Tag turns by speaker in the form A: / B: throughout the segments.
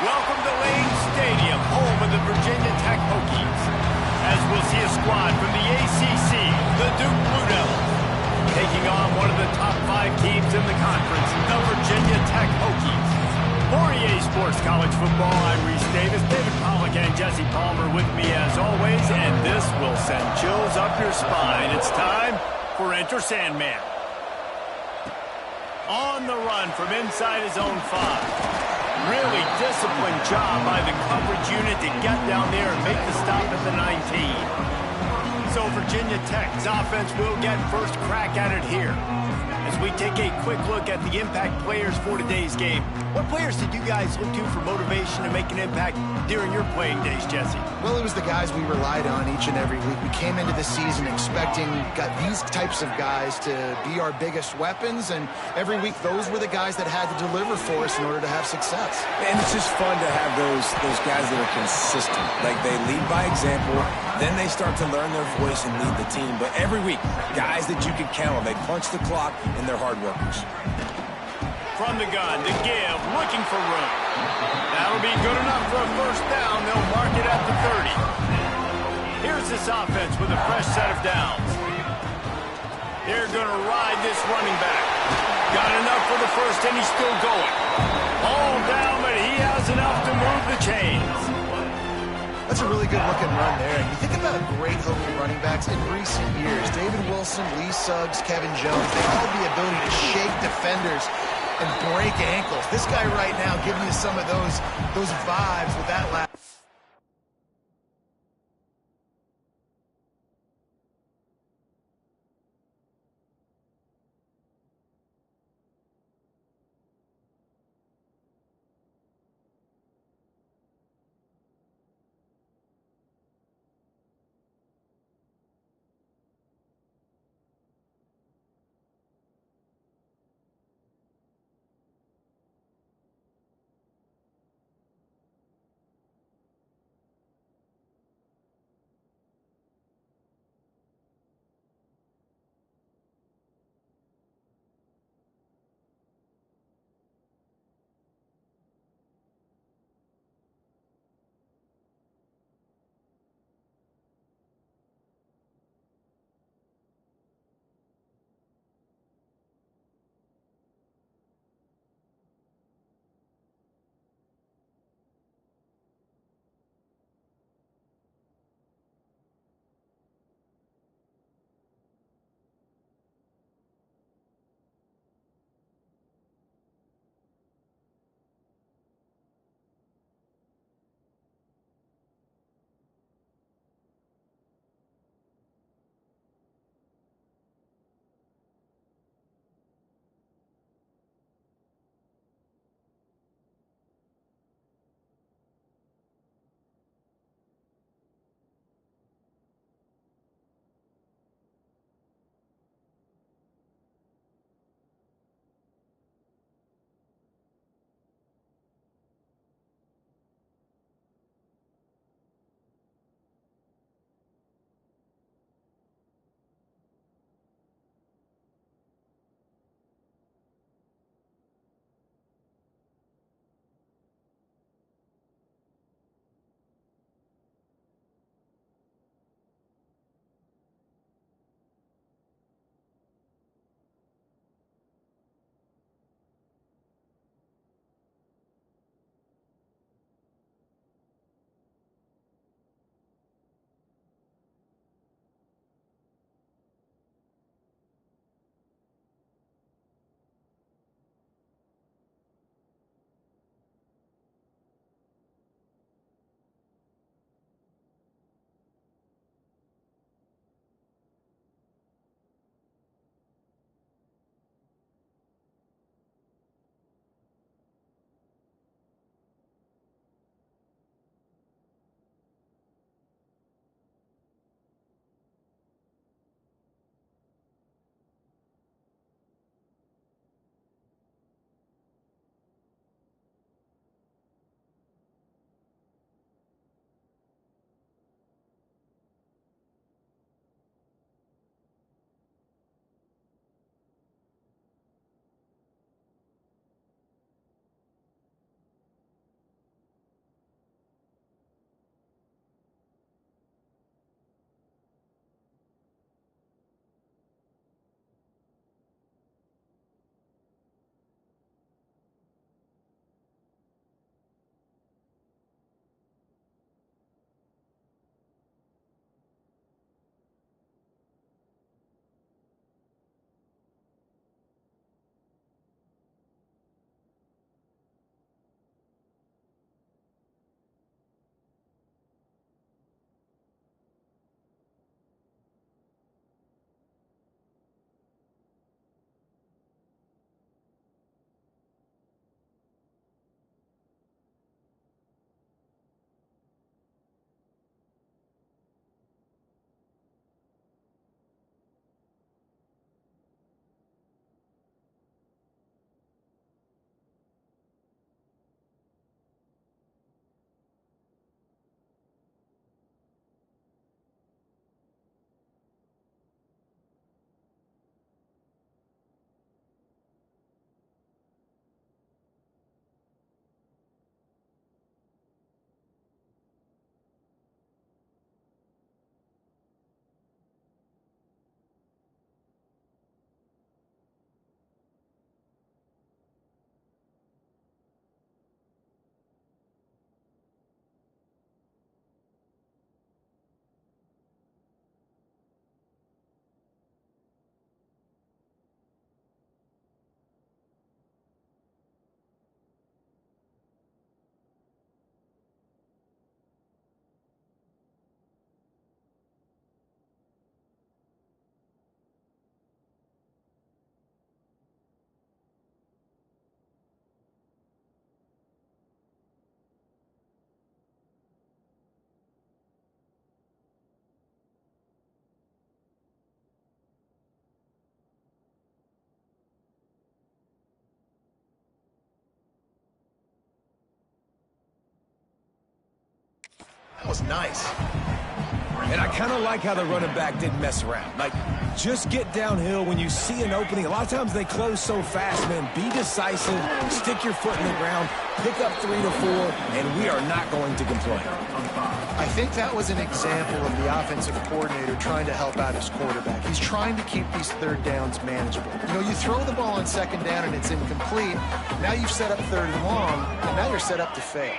A: Welcome to Lane Stadium, home of the Virginia Tech Hokies. As we'll see a squad from the ACC, the Duke Blue Devils, taking on one of the top 5 teams in the conference, the Virginia Tech Hokies. For EA Sports College Football, I'm Reese Davis, David Pollack, and Jesse Palmer with me as always, and this will send chills up your spine. It's time for Enter Sandman. On the run from inside his own 5. Really disciplined job by the coverage unit to get down there and make the stop at the 19. So Virginia Tech's offense will get first crack at it here. As we take a quick look at the impact players for today's game, what players did you guys look to for motivation to make an impact during your playing days, Jesse?
B: Well, it was the guys we relied on each and every week. We came into the season expecting these types of guys to be our biggest weapons, and every week those were the guys that had to deliver for us in order to have success.
C: And it's just fun to have those guys that are consistent. Like, they lead by example, then they start to learn their voice and lead the team. But every week, guys that you can count on, they punch the clock, and they're hard workers.
A: From the gun to give, looking for room. That'll be good enough for a first down. They'll mark it at the 30. Here's this offense with a fresh set of downs. They're going to ride this running back. Got enough for the first, and he's still going. All down, but he has enough to move the chains.
B: That's a really good-looking run there. And you think about great Hokie running backs in recent years. David Wilson, Lee Suggs, Kevin Jones, they all have the ability to shake defenders and break ankles. This guy right now giving you some of those vibes with that last. That was nice.
C: And I kind of like how the running back didn't mess around. Like, just get downhill when you see an opening. A lot of times they close so fast, man. Be decisive, stick your foot in the ground, pick up 3 to 4, and we are not going to complain.
B: I think that was an example of the offensive coordinator trying to help out his quarterback. He's trying to keep these third downs manageable. You know, you throw the ball on second down and it's incomplete. Now you've set up third and long, and now you're set up to fail.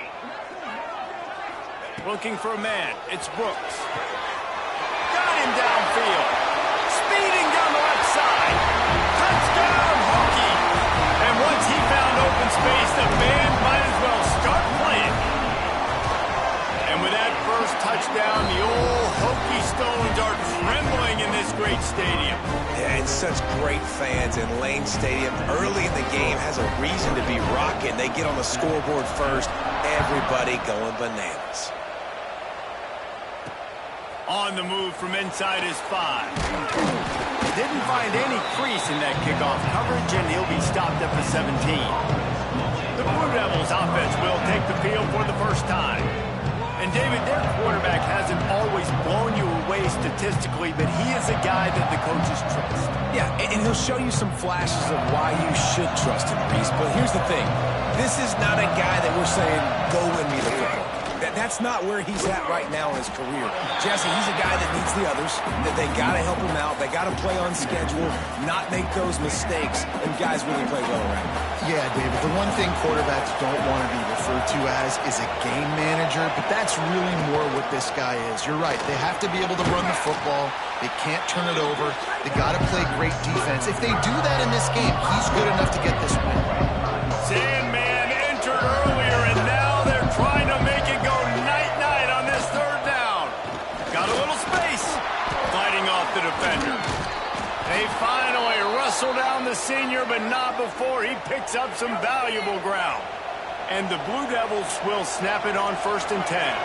A: Looking for a man. It's Brooks. Got him downfield. Speeding down the left side. Touchdown, Hokie. And once he found open space, the band might as well start playing. And with that first touchdown, the old Hokie Stones are trembling in this great stadium.
C: Yeah, and such great fans in Lane Stadium. Early in the game has a reason to be rocking. They get on the scoreboard first. Everybody going bananas.
A: On the move from inside his 5. Didn't find any crease in that kickoff coverage, and he'll be stopped at the 17. The Blue Devils offense will take the field for the first time. And David, their quarterback hasn't always blown you away statistically, but he is a guy that the coaches trust.
C: Yeah, and he'll show you some flashes of why you should trust him, Reese. But here's the thing. This is not a guy that we're saying, go win me the football. That's not where he's at right now in his career. Jesse, he's a guy that needs the others, that they got to help him out. They got to play on schedule, not make those mistakes, and guys really play well around him.
B: Yeah, David, the one thing quarterbacks don't want to be referred to as is a game manager, but that's really more what this guy is. You're right. They have to be able to run the football. They can't turn it over. They got to play great defense. If they do that in this game, he's good enough to get this win.
A: Sandman entered earlier, and now they're trying to make it go night-night on this third down. Got a little space. Fighting off the defender. They finally wrestle down the senior, but not before he picks up some valuable ground. And the Blue Devils will snap it on 1st and 10.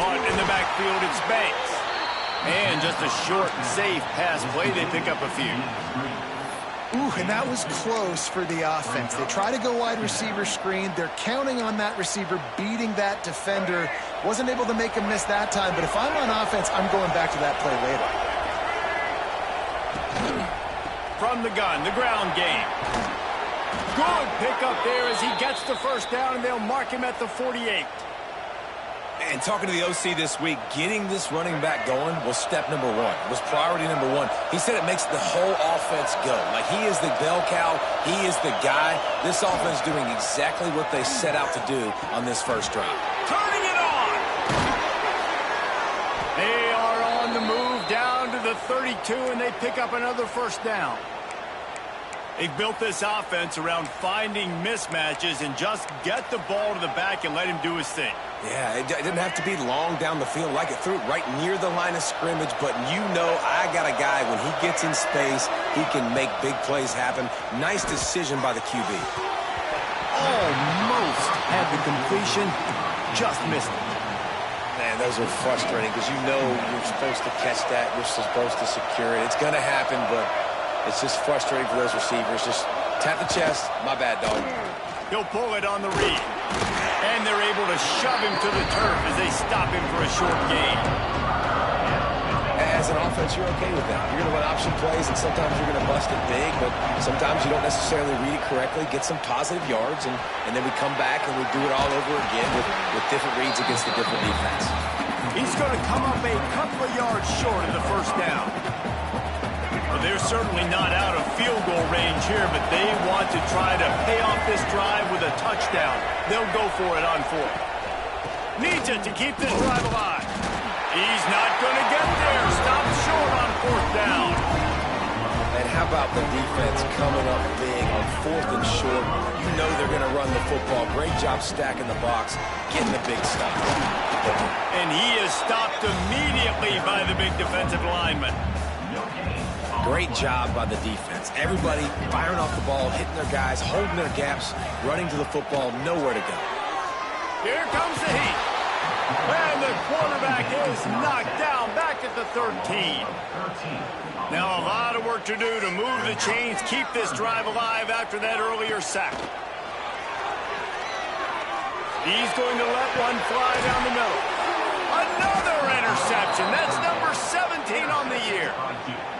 A: Caught in the backfield, it's Banks. And just a short, safe pass play. They pick up a few.
B: Ooh, and that was close for the offense. They try to go wide receiver screen. They're counting on that receiver beating that defender. Wasn't able to make him miss that time, but if I'm on offense, I'm going back to that play later.
A: From the gun, the ground game. Good pickup there as he gets the first down, and they'll mark him at the 48.
C: And talking to the OC this week, getting this running back going was step number 1. It was priority number 1. He said it makes the whole offense go. Like, he is the bell cow. He is the guy. This offense doing exactly what they set out to do on this first drive.
A: Turning it on. They are on the move down to the 32, and they pick up another first down. They've built this offense around finding mismatches and just get the ball to the back and let him do his thing.
C: Yeah, it didn't have to be long down the field. Like, it threw it right near the line of scrimmage, but you know I got a guy, when he gets in space, he can make big plays happen. Nice decision by the QB.
A: Almost had the completion, just missed it.
C: Man, those are frustrating because you know you're supposed to catch that. You're supposed to secure it. It's going to happen, but it's just frustrating for those receivers. Just tap the chest. My bad, dog.
A: He'll pull it on the read. And they're able to shove him to the turf as they stop him for a short gain.
C: As an offense, you're okay with that. You're going to run option plays, and sometimes you're going to bust it big, but sometimes you don't necessarily read it correctly, get some positive yards, and then we come back and we do it all over again with different reads against the different defense.
A: He's going to come up a couple of yards short of the first down. Well, they're certainly not out of field goal range here, but they want to try to pay off this drive with a touchdown. They'll go for it on 4th. Needs it to keep this drive alive. He's not going to get there. Stopped short on 4th down.
C: And how about the defense coming up big on 4th and short? You know they're going to run the football. Great job stacking the box, getting the big stop.
A: And he is stopped immediately by the big defensive lineman.
C: Great job by the defense. Everybody firing off the ball, hitting their guys, holding their gaps, running to the football, nowhere to go.
A: Here comes the heat. And the quarterback is knocked down back at the 13. Now a lot of work to do to move the chains, keep this drive alive after that earlier sack. He's going to let one fly down the middle. Another interception. That's number 17 on the year.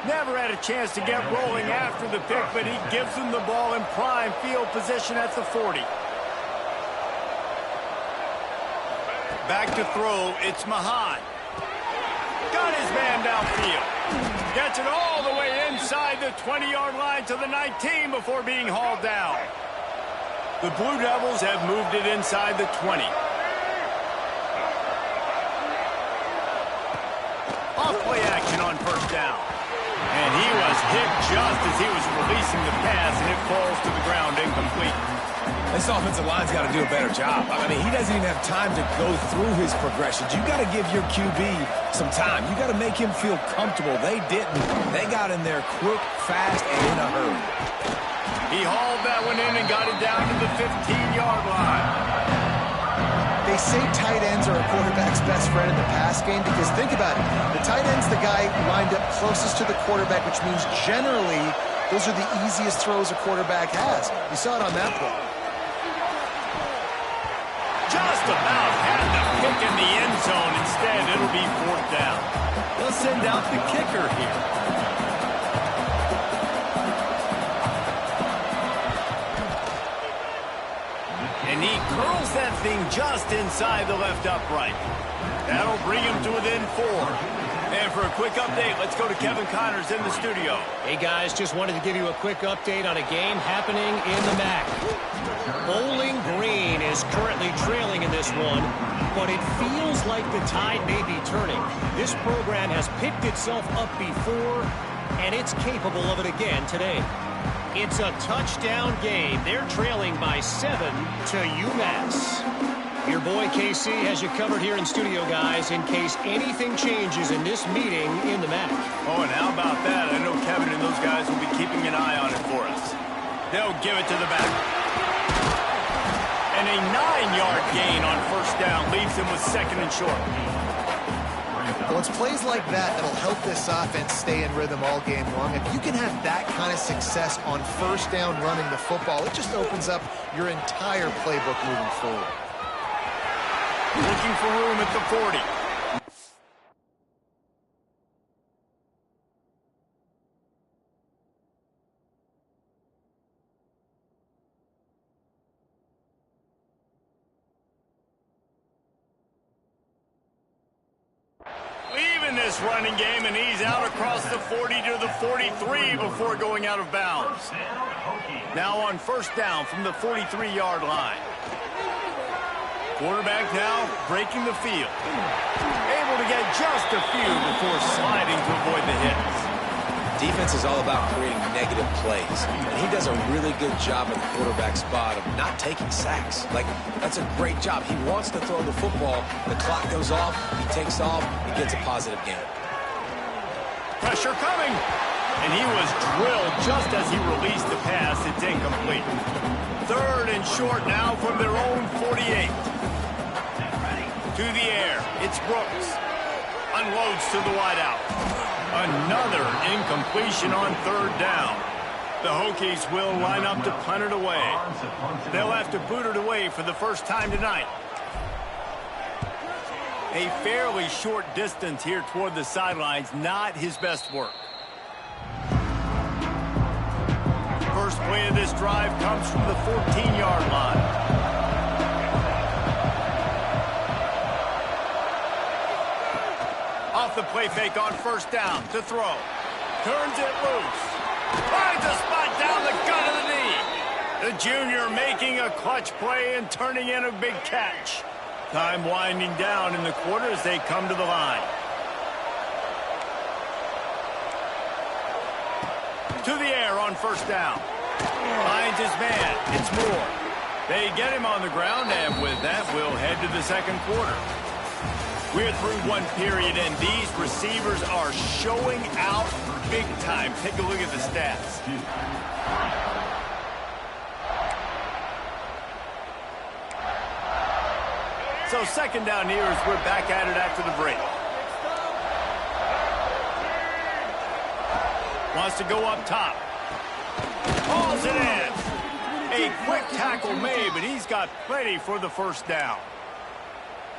A: Never had a chance to get rolling after the pick, but he gives them the ball in prime field position at the 40. Back to throw, it's Mahan. Got his man downfield. Gets it all the way inside the 20-yard line to the 19 before being hauled down. The Blue Devils have moved it inside the 20. Off play action on first down. And he was hit just as he was releasing the pass, and it falls to the ground incomplete.
C: This offensive line's got to do a better job. I mean, he doesn't even have time to go through his progressions. You got to give your QB some time. You got to make him feel comfortable. They didn't. They got in there quick, fast, and in a hurry.
A: He hauled that one in and got it down to the 15-yard line.
B: They say tight ends are a quarterback's best friend in the pass game because think about it. The tight end's the guy lined up closest to the quarterback, which means generally those are the easiest throws a quarterback has. You saw it on that play.
A: Just about had the pick in the end zone. Instead, it'll be fourth down. They'll send out the kicker here. And he curls that thing just inside the left upright. That'll bring him to within 4. And for a quick update, let's go to Kevin Connors in the studio.
D: Hey, guys, just wanted to give you a quick update on a game happening in the MAC. Bowling Green is currently trailing in this one, but it feels like the tide may be turning. This program has picked itself up before, and it's capable of it again today. It's a touchdown game. They're trailing by 7 to UMass. Your boy KC has you covered here in studio, guys, in case anything changes in this meeting in the MAC.
A: Oh, and how about that? I know Kevin and those guys will be keeping an eye on it for us. They'll give it to the back. And a 9-yard gain on first down leaves him with second and short.
B: Well, it's plays like that that'll help this offense stay in rhythm all game long. If you can have that kind of success on first down running the football, it just opens up your entire playbook moving forward.
A: Looking for room at the 40. Leaving this running game, and he's out across the 40 to the 43 before going out of bounds. Now on first down from the 43-yard line. Quarterback now breaking the field. Able to get just a few before sliding to avoid the hits.
C: Defense is all about creating negative plays, and he does a really good job at the quarterback spot of not taking sacks. Like, that's a great job. He wants to throw the football. The clock goes off. He takes off. He gets a positive gain.
A: Pressure coming. And he was drilled just as he released the pass. It's incomplete. Third and short now from their own 48. To the air, it's Brooks. Unloads to the wideout. Another incompletion on third down. The Hokies will line up to punt it away. They'll have to boot it away for the first time tonight. A fairly short distance here toward the sidelines, not his best work. First play of this drive comes from the 14-yard line. Off the play fake on first down to throw. Turns it loose. Finds a spot down the gut of the knee. The junior making a clutch play and turning in a big catch. Time winding down in the quarter as they come to the line. To the air on first down. Finds his man. It's Moore. They get him on the ground, and with that, we'll head to the second quarter. We're through one period, and these receivers are showing out big time. Take a look at the stats. So second down here as we're back at it after the break. Wants to go up top. Hauls it in. A quick tackle made, but he's got plenty for the first down.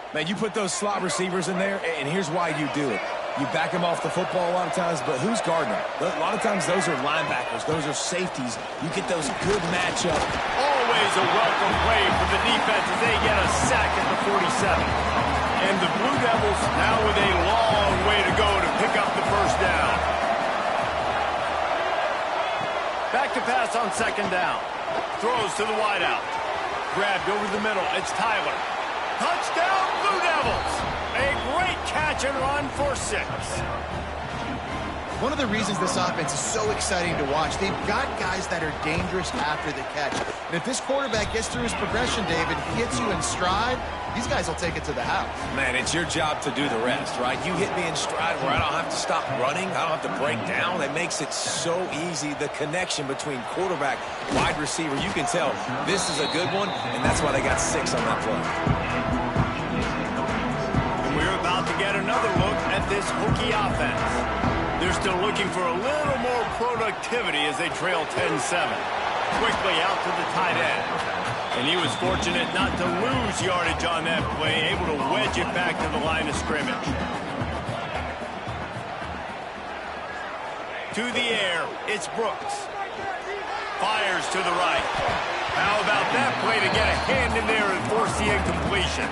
C: Man, you put those slot receivers in there, and here's why you do it. You back them off the football a lot of times, but who's guarding them? A lot of times those are linebackers. Those are safeties. You get those good matchup.
A: Always a welcome play for the defense as they get a sack at the 47. And the Blue Devils now with a long way to go to pick up the first down. Back to pass on second down. Throws to the wideout. Grabbed over the middle. It's Tyler. Touchdown, Blue Devils! A great catch and run for 6.
B: One of the reasons this offense is so exciting to watch, they've got guys that are dangerous after the catch. And if this quarterback gets through his progression, David, hits you in stride, these guys will take it to the house.
C: Man, it's your job to do the rest, right? You hit me in stride where I don't have to stop running. I don't have to break down. It makes it so easy. The connection between quarterback, wide receiver, you can tell this is a good one, and that's why they got 6 on that play.
A: We're about to get another look at this Hokie offense. They're still looking for a little more productivity as they trail 10-7. Quickly out to the tight end. And he was fortunate not to lose yardage on that play, able to wedge it back to the line of scrimmage. To the air, it's Brooks. Fires to the right. How about that play to get a hand in there and force the incompletion?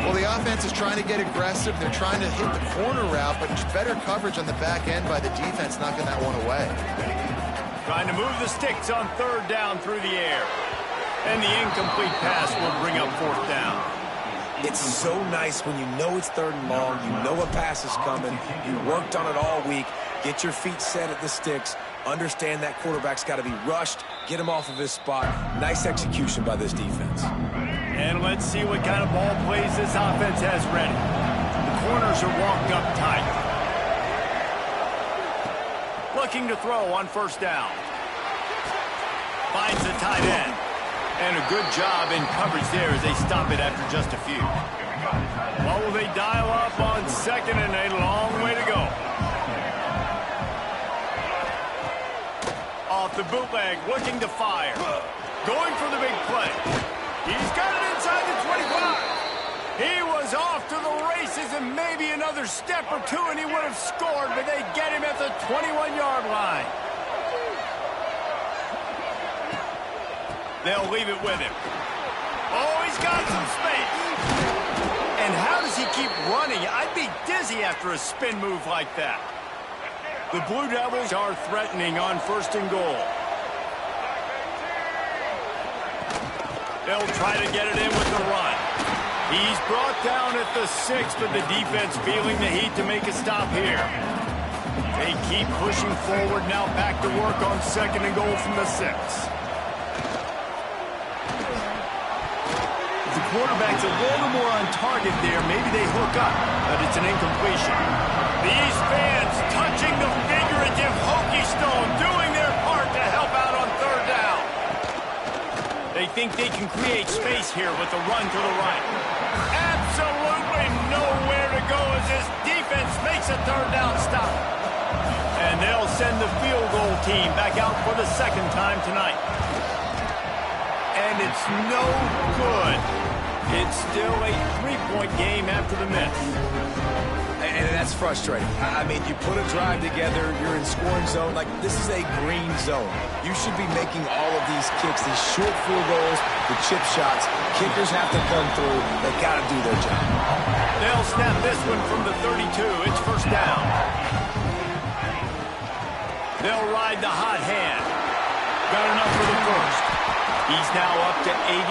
B: Well, the offense is trying to get aggressive. They're trying to hit the corner route, but better coverage on the back end by the defense, knocking that one away.
A: Trying to move the sticks on third down through the air. And the incomplete pass will bring up fourth down.
C: It's so nice when you know it's 3rd and long, you know a pass is coming, you worked on it all week, get your feet set at the sticks, understand that quarterback's got to be rushed, get him off of his spot. Nice execution by this defense.
A: And let's see what kind of ball plays this offense has ready. The corners are walked up tight. Looking to throw on first down. Finds the tight end. And a good job in coverage there as they stop it after just a few. What will they dial up on second and a long way to go? Off the bootleg, looking to fire. Going for the big play. He's got it inside the 25. He was off to the races and maybe another step or two and he would have scored, but they get him at the 21-yard line. They'll leave it with him. Oh, he's got some space. And how does he keep running? I'd be dizzy after a spin move like that. The Blue Devils are threatening on 1st and goal. They'll try to get it in with the run. He's brought down at the 6, but the defense feeling the heat to make a stop here. They keep pushing forward, now back to work on 2nd and goal from the 6. The quarterback's a little more on target there. Maybe they hook up, but it's an incompletion. These fans touching the figurative Hokie stone, doing their part to help out on 3rd down. They think they can create space here with the run to the right. Absolutely nowhere to go as this defense makes a 3rd down stop. And they'll send the field goal team back out for the 2nd time tonight. And it's no good. It's still a 3-point game after the miss.
C: And that's frustrating. I mean, you put a drive together, you're in scoring zone. Like, this is a green zone. You should be making all of these kicks, these short field goals, the chip shots. Kickers have to come through. They got to do their job.
A: They'll snap this one from the 32. It's 1st down. They'll ride the hot hand. Got enough for the 1st. He's now up to 83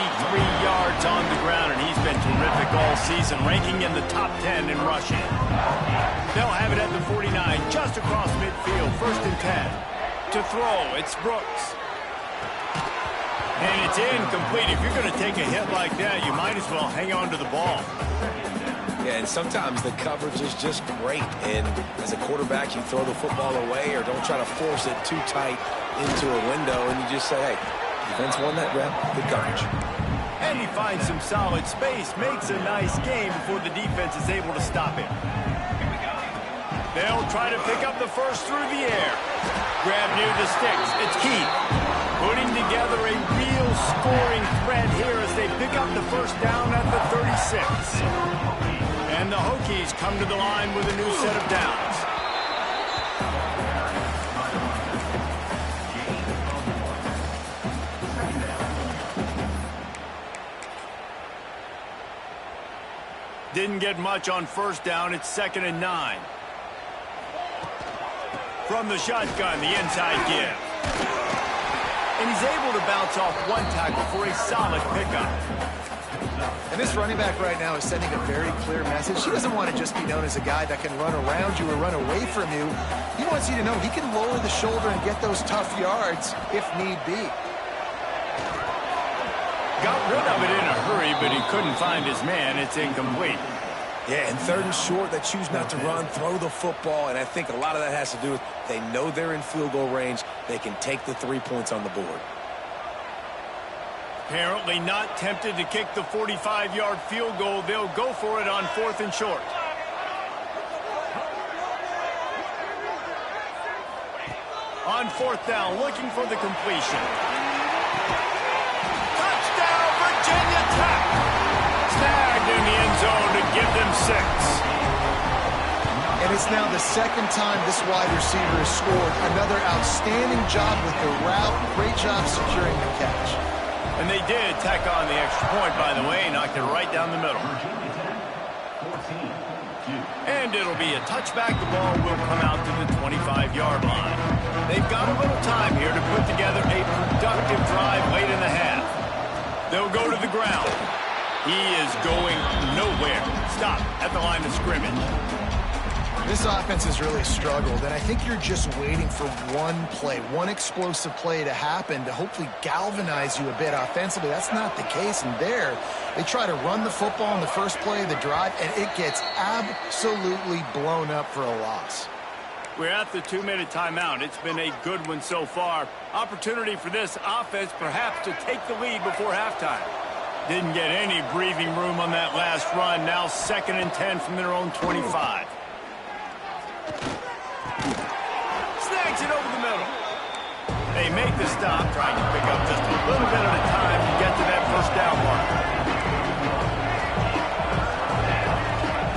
A: yards on the ground, and he's been terrific all season, ranking in the top 10 in rushing. They'll have it at the 49, just across midfield, 1st and 10. To throw, it's Brooks. And it's incomplete. If you're going to take a hit like that, you might as well hang on to the ball.
C: Yeah, and sometimes the coverage is just great. And as a quarterback, you throw the football away or don't try to force it too tight into a window, and you just say, hey, defense won that rep. Good coverage.
A: And he finds some solid space, makes a nice game before the defense is able to stop it. They'll try to pick up the 1st through the air. Grab near the sticks. It's Keith. Putting together a real scoring threat here as they pick up the first down at the 36. And the Hokies come to the line with a new set of downs. Didn't get much on first down. It's 2nd and 9. From the shotgun, the inside give. And he's able to bounce off one tackle for a solid pickup.
B: And this running back right now is sending a very clear message. He doesn't want to just be known as a guy that can run around you or run away from you. He wants you to know he can lower the shoulder and get those tough yards if need be.
A: Got rid of it in a hurry, but he couldn't find his man. It's incomplete.
C: Yeah, and 3rd and short, they choose not to run, throw the football, and I think a lot of that has to do with they know they're in field goal range. They can take the 3 points on the board.
A: Apparently not tempted to kick the 45-yard field goal. They'll go for it on 4th and short. On 4th down, looking for the completion. Touchdown, Virginia Tech! Snagged in the end zone to give them 6.
B: And it's now the 2nd time this wide receiver has scored. Another outstanding job with the route. Great job securing the catch.
A: And they did tack on the extra point, by the way, knocked it right down the middle. And it'll be a touchback. The ball will come out to the 25-yard line. They've got a little time here to put together a productive drive late in the half. They'll go to the ground. He is going nowhere. Stop at the line of scrimmage.
B: This offense has really struggled, and I think you're just waiting for one play, one explosive play to happen to hopefully galvanize you a bit offensively. That's not the case, and there, they try to run the football in the first play of the drive, and it gets absolutely blown up for a loss.
A: We're at the 2-minute timeout. It's been a good one so far. Opportunity for this offense perhaps to take the lead before halftime. Didn't get any breathing room on that last run. Now 2nd and 10 from their own 25. Snags it over the middle. They make the stop, trying to pick up just a little bit at a time to get to that first down mark.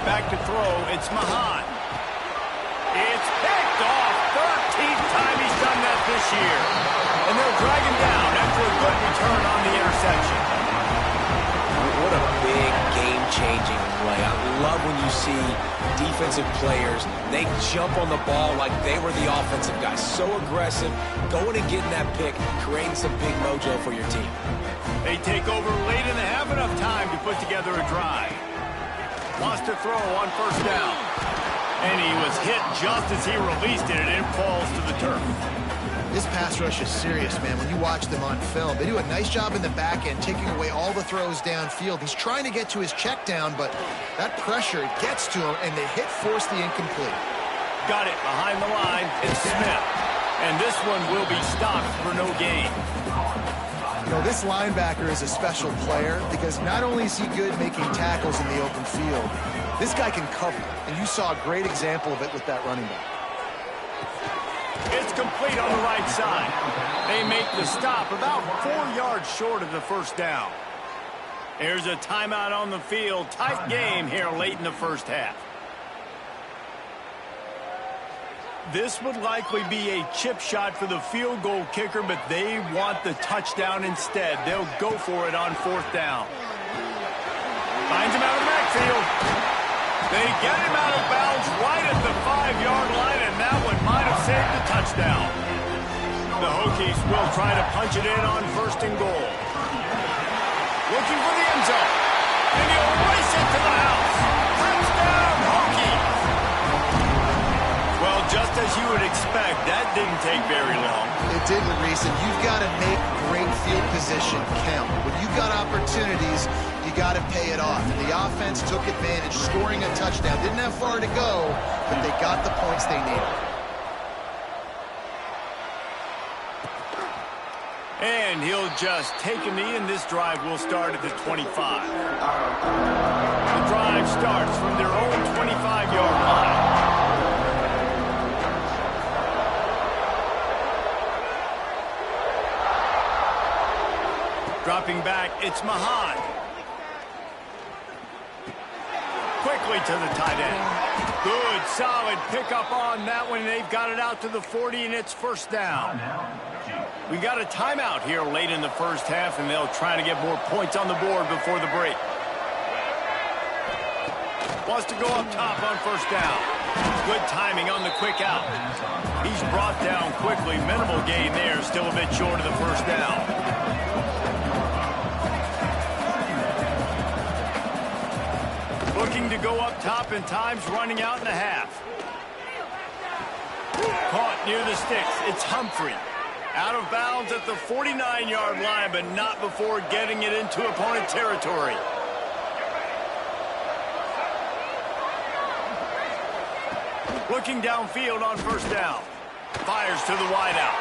A: Back to throw, it's Mahan. It's picked off. 13th time he's done that this year. And they'll drag him down after a good return on the interception.
C: What a big game-changing play. I love when you see defensive players, they jump on the ball like they were the offensive guys. So aggressive, going and getting that pick, creating some big mojo for your team.
A: They take over late in the half, enough time to put together a drive. Wants to throw on first down. And he was hit just as he released it, and it falls to the turf.
B: This pass rush is serious, man. When you watch them on film, they do a nice job in the back end, taking away all the throws downfield. He's trying to get to his check down, but that pressure gets to him, and the hit forced the incomplete.
A: Got it behind the line. It's Smith. And this one will be stopped for no gain.
B: You know, this linebacker is a special player because not only is he good making tackles in the open field, this guy can cover, and you saw a great example of it with that running back.
A: It's complete on the right side. They make the stop about 4 yards short of the first down. There's a timeout on the field. Tight game here late in the first half. This would likely be a chip shot for the field goal kicker, but they want the touchdown instead. They'll go for it on 4th down. Finds him out of the backfield. They get him out of bounds right at the 5-yard line, and that one might have saved the touchdown. The Hokies will try to punch it in on 1st and goal. Looking for the end zone. And he'll race it to the house. Touchdown, Hokies! Well, just as you would expect, that didn't take very long.
B: It didn't, Reese, and you've got to make great field position count. When you've got opportunities, you got to pay it off. And the offense took advantage, scoring a touchdown. Didn't have far to go, but they got the points they needed.
A: And he'll just take a knee, and this drive will start at the 25. The drive starts from their own 25-yard line. Dropping back, it's Mahan. Quickly to the tight end. Good, solid pickup on that one. They've got it out to the 40, and it's first down. We got a timeout here late in the first half, and they'll try to get more points on the board before the break. Wants to go up top on first down. Good timing on the quick out. He's brought down quickly. Minimal gain there, still a bit short of the first down. Looking to go up top, and time's running out in a half. Caught near the sticks. It's Humphrey. Out of bounds at the 49-yard line, but not before getting it into opponent territory. Looking downfield on first down. Fires to the wideout.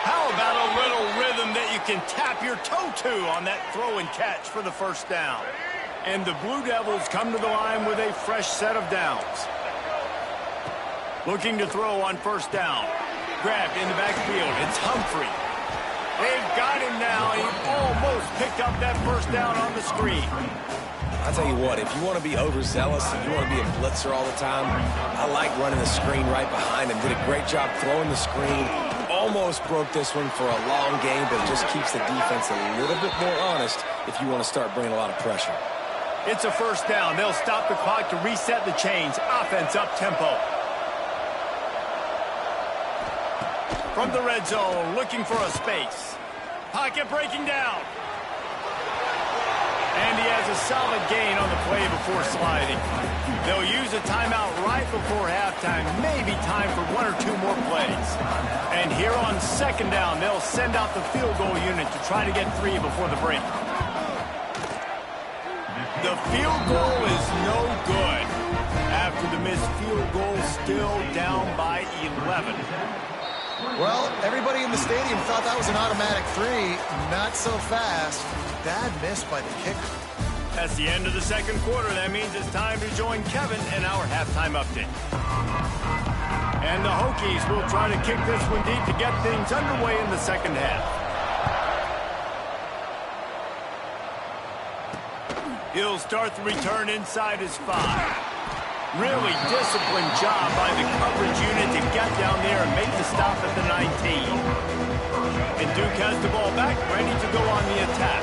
A: How about a little rhythm that you can tap your toe to on that throw and catch for the first down? And the Blue Devils come to the line with a fresh set of downs. Looking to throw on first down. Grabbed in the backfield. It's Humphrey. They've got him now. He almost picked up that first down on the screen.
C: I'll tell you what, if you want to be overzealous, if you want to be a blitzer all the time, I like running the screen right behind him. Did a great job throwing the screen. Almost broke this one for a long game, but it just keeps the defense a little bit more honest if you want to start bringing a lot of pressure.
A: It's a first down. They'll stop the clock to reset the chains. Offense up tempo. From the red zone, looking for a space. Pocket breaking down. And he has a solid gain on the play before sliding. They'll use a timeout right before halftime. Maybe time for one or two more plays. And here on second down, they'll send out the field goal unit to try to get three before the break. The field goal is no good. After the missed field goal, still down by 11.
B: Well, everybody in the stadium thought that was an automatic three. Not so fast. Bad miss by the kicker.
A: That's the end of the second quarter. That means it's time to join Kevin in our halftime update. And the Hokies will try to kick this one deep to get things underway in the second half. He'll start the return inside his 5. Really disciplined job by the coverage unit to get down there and make the stop at the 19. And Duke has the ball back, ready to go on the attack.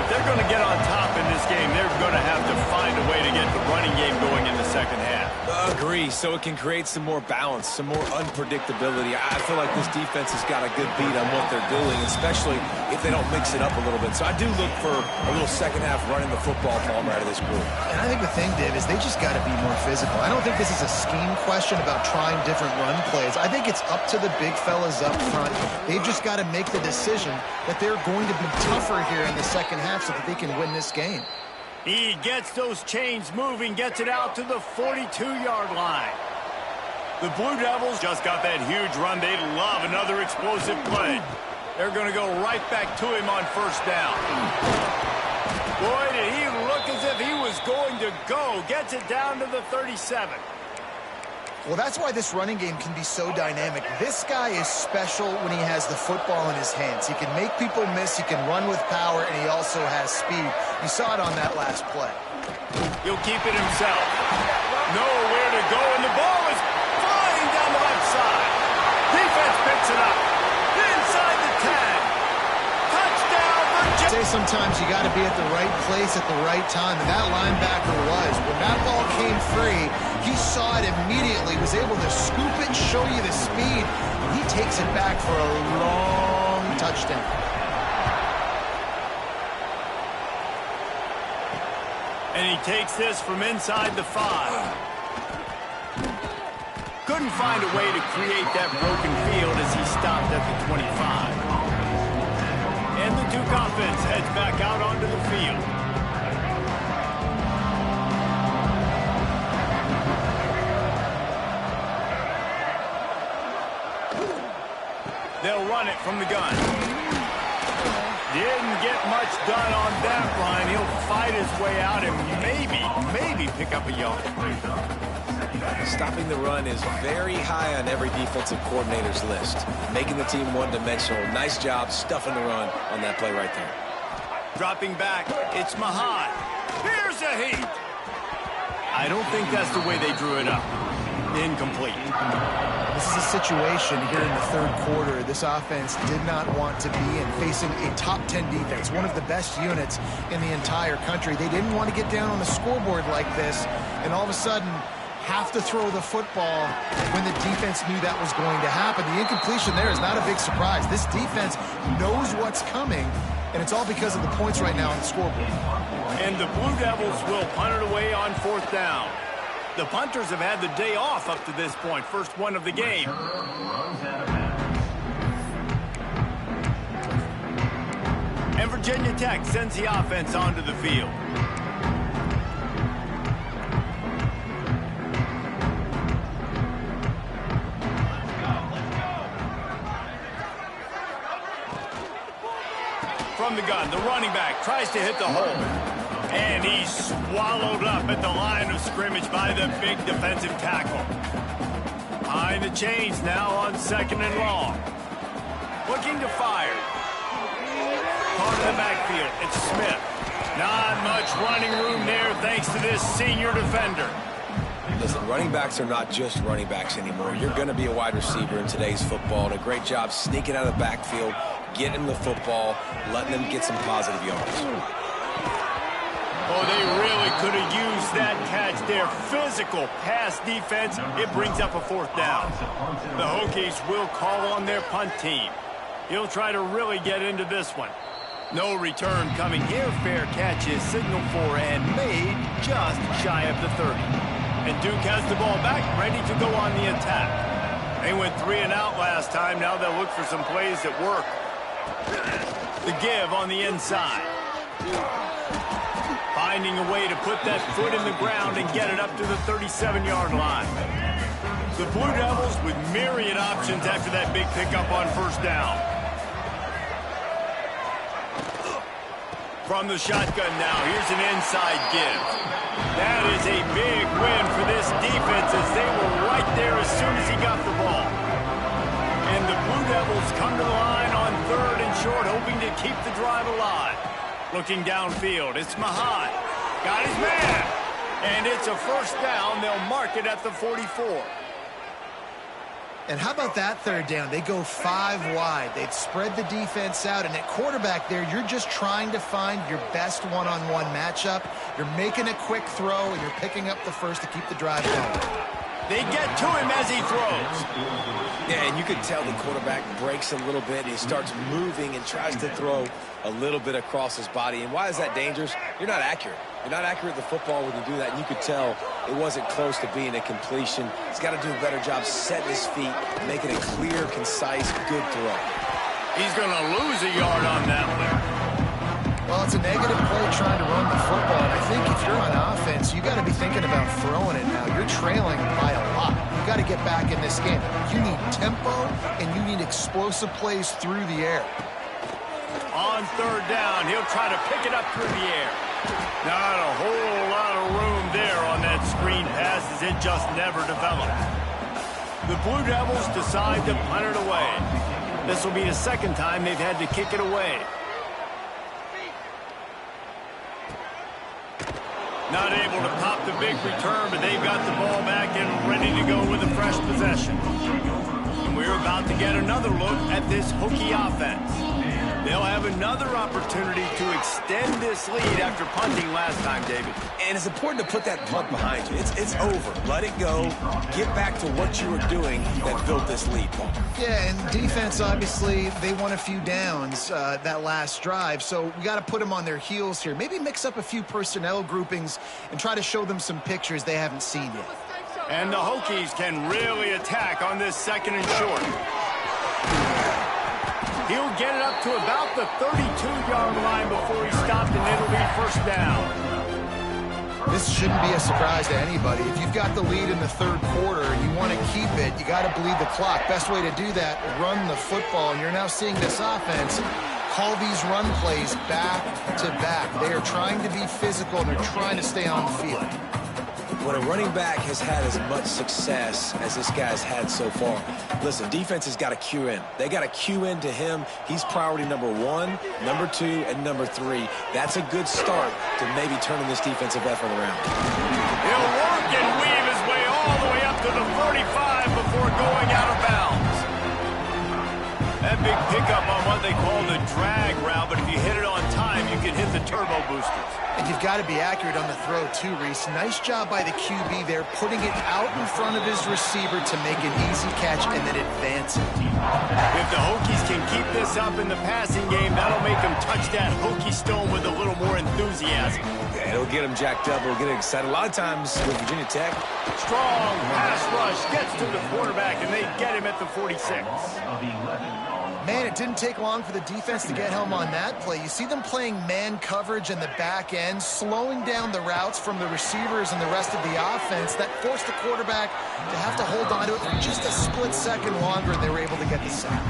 A: If they're going to get on top in this game, they're going to have to find a way to get the running game going in the second half.
C: Agree, so it can create some more balance, some more unpredictability. I feel like this defense has got a good beat on what they're doing, especially if they don't mix it up a little bit. So I do look for a little second half running the football ball out of this group.
B: And I think the thing, Dave, is they just got to be more physical. I don't think this is a scheme question about trying different run plays. I think it's up to the big fellas up front. They've just got to make the decision that they're going to be tougher here in the second half so that they can win this game.
A: He gets those chains moving, gets it out to the 42-yard line. The Blue Devils just got that huge run. They love another explosive play. They're going to go right back to him on first down. Boy, did he look as if he was going to go. Gets it down to the 37.
B: Well, that's why this running game can be so dynamic. This guy is special when he has the football in his hands. He can make people miss, he can run with power, and he also has speed. You saw it on that last play.
A: He'll keep it himself. Nowhere to go, and the ball is flying down the left side. Defense picks it up. Inside the 10. Touchdown, Virginia.
B: Say sometimes you got to be at the right place at the right time, and that linebacker was. When that ball came free, he saw it immediately, was able to scoop it, show you the speed, and he takes it back for a long touchdown.
A: And he takes this from inside the 5. Couldn't find a way to create that broken field as he stopped at the 25. And the Duke offense heads back out onto the field. They'll run it from the gun. Didn't get much done on that run. He'll fight his way out and maybe pick up a yard.
C: Stopping the run is very high on every defensive coordinator's list. Making the team one-dimensional. Nice job stuffing the run on that play right there.
A: Dropping back, it's Mahan. Here's a heat. I don't think that's the way they drew it up. Incomplete.
B: This is a situation here in the third quarter this offense did not want to be in, facing a top 10 defense, one of the best units in the entire country. They didn't want to get down on the scoreboard like this, and all of a sudden have to throw the football when the defense knew that was going to happen. The incompletion there is not a big surprise. This defense knows what's coming, and it's all because of the points right now on the scoreboard.
A: And the Blue Devils will punt it away on 4th down. The punters have had the day off up to this point. First one of the game. And Virginia Tech sends the offense onto the field. From the gun, the running back tries to hit the hole. And he's swallowed up at the line of scrimmage by the big defensive tackle. Behind the chains now on 2nd and long. Looking to fire. Part of the backfield, it's Smith. Not much running room there thanks to this senior defender.
C: Listen, running backs are not just running backs anymore. You're going to be a wide receiver in today's football. And a great job sneaking out of the backfield, getting the football, letting them get some positive yards.
A: Oh, they really could have used that catch there. Physical pass defense. It brings up a 4th down. The Hokies will call on their punt team. He'll try to really get into this one. No return coming here. Fair catch is signaled for and made just shy of the 30. And Duke has the ball back, ready to go on the attack. They went 3 and out last time. Now they'll look for some plays that work. The give on the inside. Finding a way to put that foot in the ground and get it up to the 37-yard line. The Blue Devils with myriad options after that big pickup on 1st down. From the shotgun now, here's an inside give. That is a big win for this defense as they were right there as soon as he got the ball. And the Blue Devils come to the line on 3rd and short, hoping to keep the drive alive. Looking downfield, it's Mahan. Got his man. And it's a 1st down. They'll mark it at the 44.
B: And how about that 3rd down? They go 5 wide. They've spread the defense out. And at quarterback there, you're just trying to find your best one-on-one matchup. You're making a quick throw, and you're picking up the first to keep the drive going.
A: They get to him as he throws.
C: Yeah, and you can tell the quarterback breaks a little bit. He starts moving and tries to throw a little bit across his body. And why is that dangerous? You're not accurate. You're not accurate with the football when you do that. And you could tell it wasn't close to being a completion. He's got to do a better job setting his feet, making a clear, concise, good throw.
A: He's going to lose a yard on that one.
B: Well, it's a negative play trying to run the football. And I think if you're on offense, you got to be thinking about throwing it now. You're trailing by a lot. You got to get back in this game. You need tempo, and you need explosive plays through the air.
A: On 3rd down, he'll try to pick it up through the air. Not a whole lot of room there on that screen pass as it just never developed. The Blue Devils decide to punt it away. This will be the 2nd time they've had to kick it away. Not able to pop the big return, but they've got the ball back and ready to go with a fresh possession. And we're about to get another look at this Hokie offense. They'll have another opportunity to extend this lead after punting last time, David.
C: And it's important to put that punt behind you. It's over. Let it go. Get back to what you were doing that built this lead, Paul.
B: Yeah, and defense, obviously, they won a few downs that last drive, so we got to put them on their heels here. Maybe mix up a few personnel groupings and try to show them some pictures they haven't seen yet.
A: And the Hokies can really attack on this 2nd and short. He'll get it up to about the 32-yard line before he's stopped, and it'll be 1st down.
B: This shouldn't be a surprise to anybody. If you've got the lead in the 3rd quarter and you want to keep it, you got to bleed the clock. Best way to do that, run the football. And you're now seeing this offense call these run plays back to back. They are trying to be physical, and they're trying to stay on the field.
C: when a running back has had as much success as this guy's had so far, listen, defense has got to cue in. They got to cue in to him. He's priority number 1, number 2, and number 3. That's a good start to maybe turning this defensive effort around.
A: He'll work and weave his way all the way up to the 45 before going out of bounds. That big pickup on what they call the drag route, but if you hit it on time, you can hit the turbo boosters.
B: And you've got to be accurate on the throw, too, Reese. Nice job by the QB there, putting it out in front of his receiver to make an easy catch and then advance it.
A: If the Hokies can keep this up in the passing game, that'll make them touch that Hokie stone with a little more enthusiasm.
C: Yeah, it'll get them jacked up. It'll get them excited. A lot of times with Virginia Tech,
A: strong pass rush gets to the quarterback, and they get him at the 46.
B: Man, it didn't take long for the defense to get home on that play. You see them playing man coverage in the back end, slowing down the routes from the receivers and the rest of the offense. That forced the quarterback to have to hold on to it for just a split second longer, and they were able to get the sack.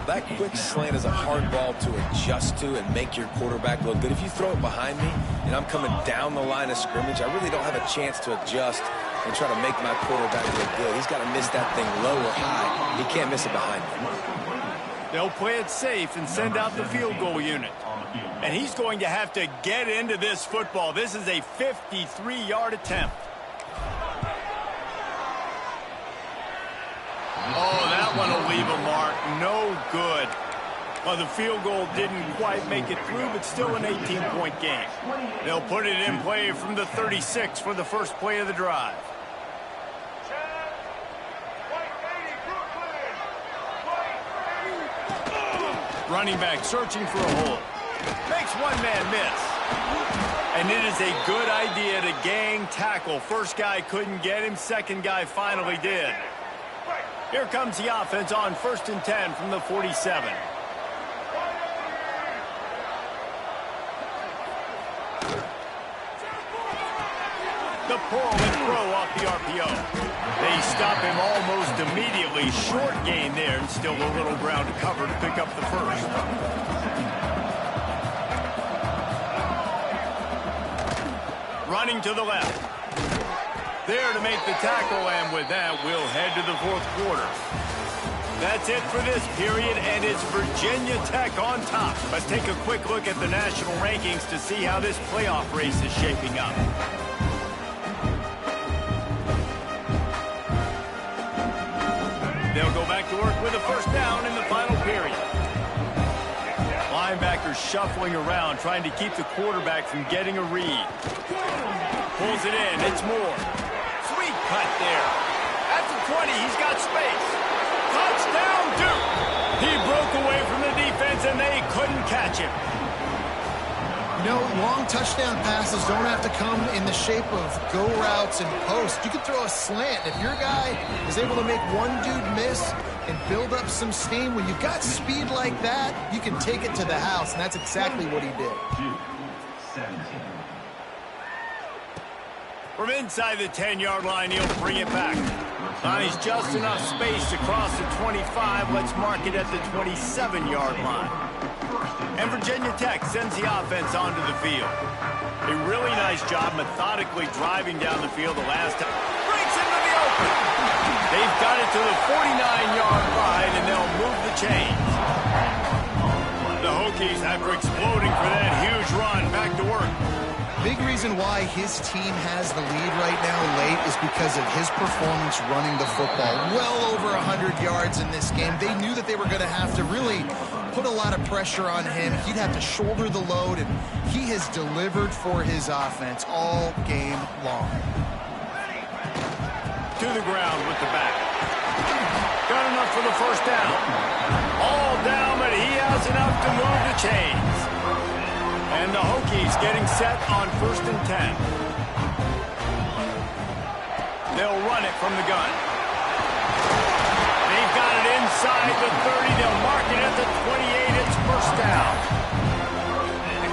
C: that quick slant is a hard ball to adjust to and make your quarterback look good. If you throw it behind me and I'm coming down the line of scrimmage, I really don't have a chance to adjust and try to make my quarterback look good. He's got to miss that thing low or high. He can't miss it behind me.
A: They'll play it safe and send out the field goal unit. And he's going to have to get into this football. This is a 53-yard attempt. Oh, that one will leave a mark. No good. Well, the field goal didn't quite make it through, but still an 18-point game. They'll put it in play from the 36 for the first play of the drive. Running back searching for a hole. Makes one man miss. And it is a good idea to gang tackle. First guy couldn't get him. Second guy finally did. Here comes the offense on 1st and 10 from the 47. The pull and throw off the RPO. They stop him almost immediately. Short gain there, and still a little ground to cover to pick up the first. Running to the left. There to make the tackle, and with that, we'll head to the fourth quarter. That's it for this period, and it's Virginia Tech on top. Let's take a quick look at the national rankings to see how this playoff race is shaping up. They'll go back to work with a first down in the final period. Linebackers shuffling around, trying to keep the quarterback from getting a read. Pulls it in. It's Moore. Sweet cut there. At the 20, he's got space. Touchdown, Duke. He broke away from the defense, and they couldn't catch him.
B: You know, long touchdown passes don't have to come in the shape of go routes and post. You can throw a slant. If your guy is able to make one dude miss and build up some steam, when you've got speed like that, you can take it to the house, and that's exactly what he did.
A: From inside the 10-yard line, he'll bring it back. Finds just enough space to cross the 25. Let's mark it at the 27-yard line. And Virginia Tech sends the offense onto the field. A really nice job methodically driving down the field the last time. Breaks into the open. They've got it to the 49-yard line, and they'll move the chains. The Hokies, after exploding for that huge run, back to work.
B: Big reason why his team has the lead right now late is because of his performance running the football. Well over 100 yards in this game. They knew that they were going to have to really put a lot of pressure on him. He'd have to shoulder the load, and he has delivered for his offense all game long.
A: To the ground with the back. Got enough for the first down. All down, but he has enough to move the chains. And the Hokies getting set on 1st and 10. They'll run it from the gun. They've got it inside the 30. They'll mark it at the 28. It's first down.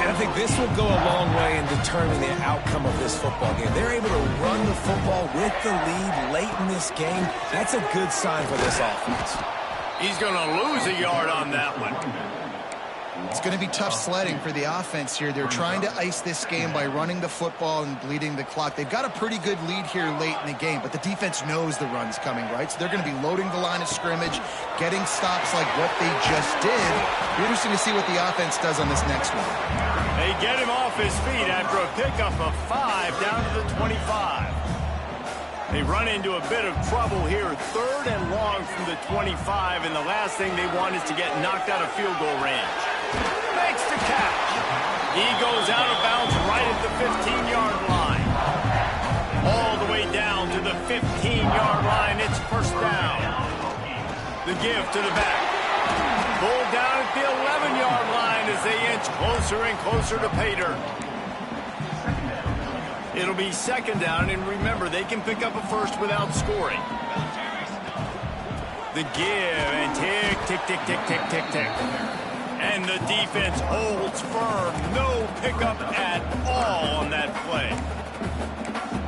C: And I think this will go a long way in determining the outcome of this football game. They're able to run the football with the lead late in this game. That's a good sign for this offense.
A: He's going to lose a yard on that one.
B: It's going to be tough sledding for the offense here. They're trying to ice this game by running the football and bleeding the clock. They've got a pretty good lead here late in the game, but the defense knows the run's coming, right? So they're going to be loading the line of scrimmage, getting stops like what they just did. It'll be interesting to see what the offense does on this next one.
A: They get him off his feet after a pickup of 5 down to the 25. They run into a bit of trouble here, 3rd and long from the 25, and the last thing they want is to get knocked out of field goal range. Makes the catch. He goes out of bounds right at the 15-yard line. All the way down to the 15-yard line. It's first down. The give to the back. Pulled down at the 11-yard line as they inch closer and closer to pay dirt. It'll be second down, and remember, they can pick up a first without scoring. The give, and tick, tick, tick, tick, tick, tick, tick. And the defense holds firm. No pickup at all on that play.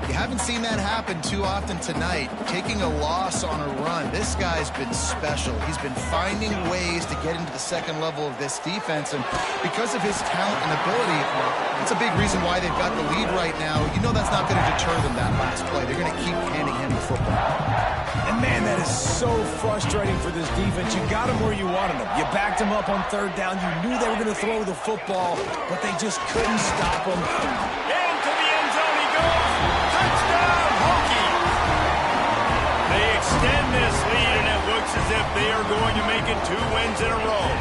B: You haven't seen that happen too often tonight, taking a loss on a run. This guy's been special. He's been finding ways to get into the second level of this defense, and because of his talent and ability, it's a big reason why they've got the lead right now. You know that's not going to deter them that last play. They're going to keep handing him the football.
C: And man, that is so frustrating for this defense. You got him where you wanted him. You backed him up on 3rd down. You knew they were going to throw the football, but they just couldn't stop him.
A: Into the end zone he goes. Touchdown, Hokies! They extend this lead, and it looks as if they are going to make it 2 wins in a row.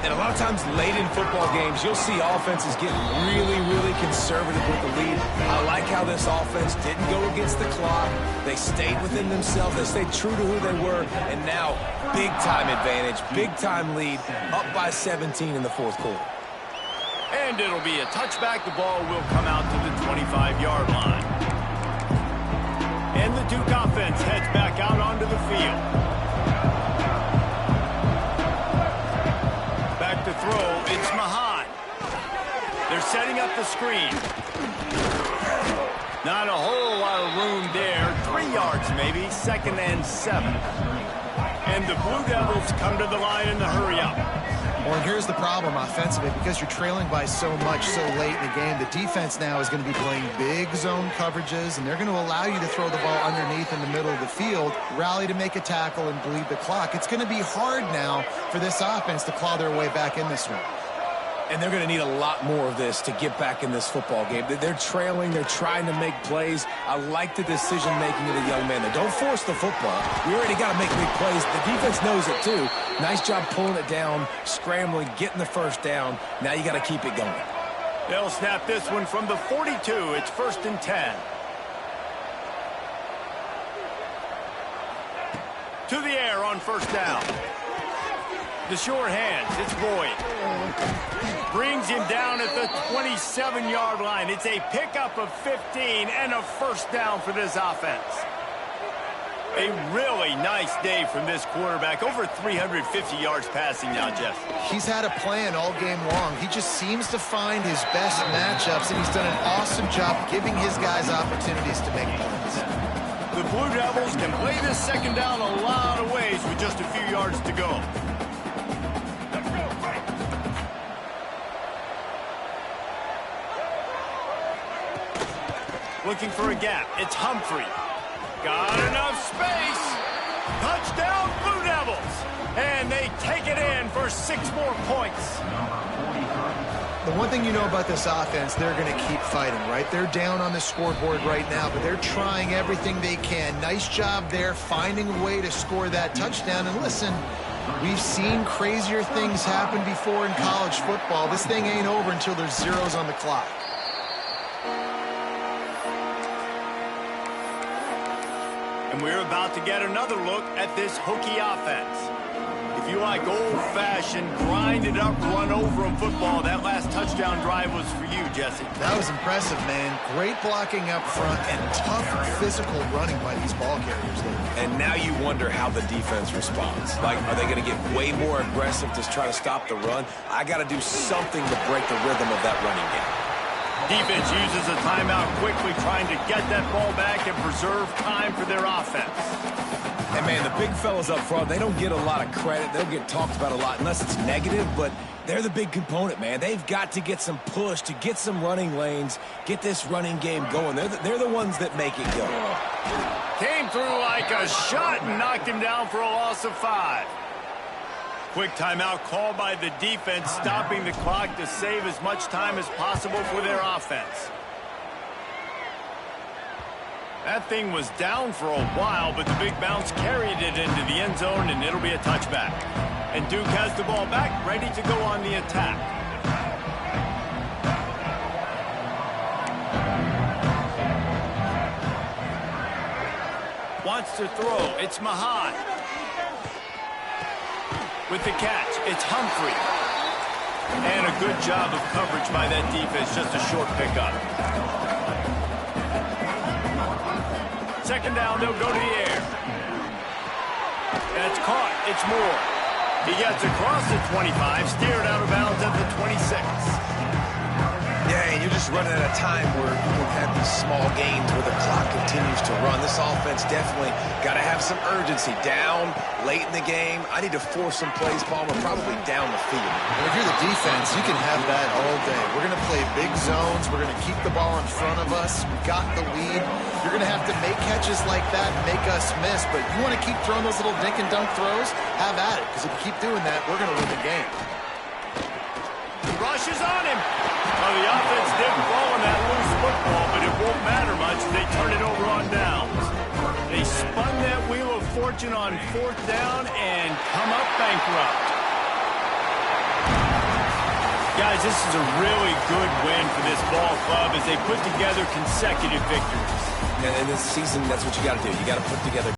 C: And a lot of times late in football games, you'll see offenses get really, really conservative with the lead. I like how this offense didn't go against the clock. They stayed within themselves. They stayed true to who they were. And now, big-time advantage, big-time lead, up by 17 in the 4th quarter.
A: And it'll be a touchback. The ball will come out to the 25-yard line. And the Duke offense heads back out onto the field. Back to throw, it's Mahan. They're setting up the screen. Not a whole lot of room there. 3 yards maybe, 2nd and 7. And the Blue Devils come to the line in the hurry-up.
B: Well, and here's the problem offensively. Because you're trailing by so much so late in the game, the defense now is going to be playing big zone coverages, and they're going to allow you to throw the ball underneath in the middle of the field, rally to make a tackle, and bleed the clock. It's going to be hard now for this offense to claw their way back in this one.
C: And they're going to need a lot more of this to get back in this football game. They're trailing. They're trying to make plays. I like the decision-making of the young man. They don't force the football. We already got to make big plays. The defense knows it, too. Nice job pulling it down, scrambling, getting the first down. Now you got to keep it going.
A: They'll snap this one from the 42. It's 1st and 10. To the air on first down. The short hands, it's Boyd. Brings him down at the 27-yard line. It's a pickup of 15 and a first down for this offense. A really nice day from this quarterback. Over 350 yards passing now, Jeff.
B: He's had a plan all game long. He just seems to find his best matchups, and he's done an awesome job giving his guys opportunities to make plays.
A: The Blue Devils can play this second down a lot of ways with just a few yards to go. Looking for a gap. It's Humphrey. Got enough space. Touchdown, Blue Devils. And they take it in for 6 more points.
B: The one thing you know about this offense, they're going to keep fighting, right? They're down on the scoreboard right now, but they're trying everything they can. Nice job there, finding a way to score that touchdown. And listen, we've seen crazier things happen before in college football. This thing ain't over until there's zeros on the clock.
A: And we're about to get another look at this Hokie offense. If you like old-fashioned, grind-it-up, run-over-'em football, that last touchdown drive was for you, Jesse.
B: That was impressive, man. Great blocking up front and tough physical running by these ball carriers there.
C: And now you wonder how the defense responds. Like, are they going to get way more aggressive to try to stop the run? I got to do something to break the rhythm of that running game.
A: Defense uses a timeout quickly, trying to get that ball back and preserve time for their offense.
C: And, man, the big fellas up front, they don't get a lot of credit. They'll get talked about a lot unless it's negative, but they're the big component, man. They've got to get some push, to get some running lanes, get this running game going. They're the ones that make it go.
A: Came through like a shot and knocked him down for a loss of 5. Quick timeout called by the defense, stopping the clock to save as much time as possible for their offense. That thing was down for a while, but the big bounce carried it into the end zone, and it'll be a touchback. And Duke has the ball back, ready to go on the attack. Wants to throw. It's Mahan. With the catch, it's Humphrey. And a good job of coverage by that defense, just a short pickup. Second down, they'll go to the air. That's caught. It's Moore. He gets across the 25, steered out of bounds at the 26.
C: Yeah, and you're just running at a time where you can have these small gains where the clock continues to run. This offense definitely got to have some urgency. Down, late in the game. I need to force some plays, Palmer, probably down the field.
B: Well, if you're the defense, you can have that all day. We're going to play big zones. We're going to keep the ball in front of us. We got the lead. You're going to have to make catches like that and make us miss. But you want to keep throwing those little dink and dunk throws? Have at it. Because if you keep doing that, we're going to win the game.
A: Rush is on him. Well, the offense didn't fall on that loose football, but it won't matter much. They turn it over on downs. They spun that wheel of fortune on 4th down and come up bankrupt. Guys, this is a really good win for this ball club as they put together consecutive victories.
C: And in this season, that's what you got to do. You got to put together